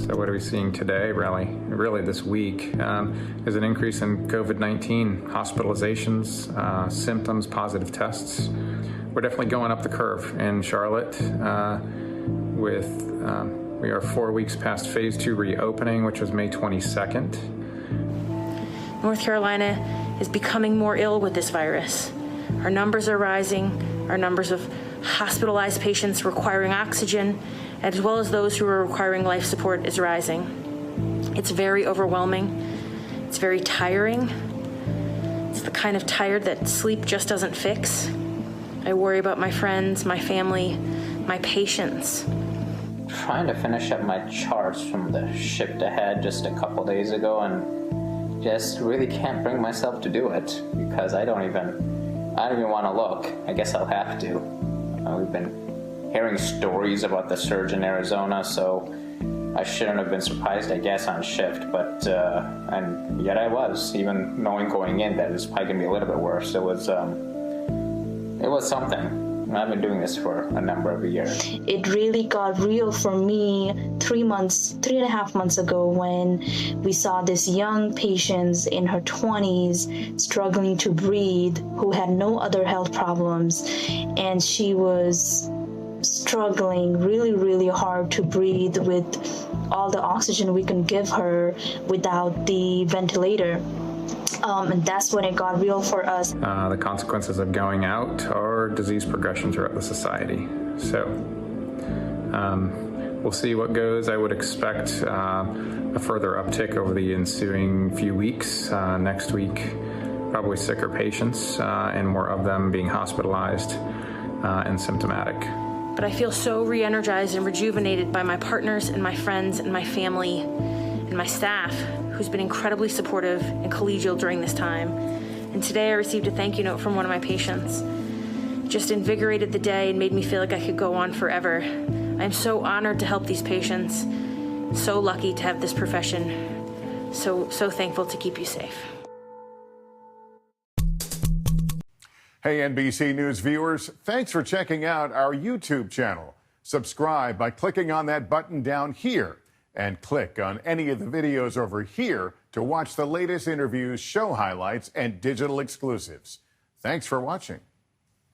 So what are we seeing today, really this week, is an increase in COVID-19 hospitalizations, symptoms, positive tests. We're definitely going up the curve in Charlotte we are 4 weeks past phase 2 reopening, which was May 22nd. North Carolina is becoming more ill with this virus. Our numbers are rising. Our numbers of hospitalized patients requiring oxygen, as well as those who are requiring life support, is rising. It's very overwhelming. It's very tiring. It's the kind of tired that sleep just doesn't fix. I worry about my friends, my family, my patients. Trying to finish up my charts from the shift ahead just a couple days ago, and just really can't bring myself to do it because I don't even want to look. I guess I'll have to. We've been hearing stories about the surge in Arizona, so I shouldn't have been surprised, I guess, on shift, but and yet I was, even knowing going in that it's probably gonna be a little bit worse. It was something. I've been doing this for a number of years. It really got real for me 3.5 months ago when we saw this young patient in her 20s struggling to breathe, who had no other health problems, and she was struggling really, really hard to breathe with all the oxygen we can give her without the ventilator. And that's when it got real for us. The consequences of going out are disease progression throughout the society. So we'll see what goes. I would expect a further uptick over the ensuing few weeks. Next week, probably sicker patients and more of them being hospitalized and symptomatic. But I feel so re-energized and rejuvenated by my partners and my friends and my family and my staff, who's been incredibly supportive and collegial during this time. And today I received a thank you note from one of my patients. It just invigorated the day and made me feel like I could go on forever. I'm so honored to help these patients, so lucky to have this profession, so thankful to keep you safe. Hey, NBC News viewers, thanks for checking out our YouTube channel. Subscribe by clicking on that button down here, and click on any of the videos over here to watch the latest interviews, show highlights, and digital exclusives. Thanks for watching.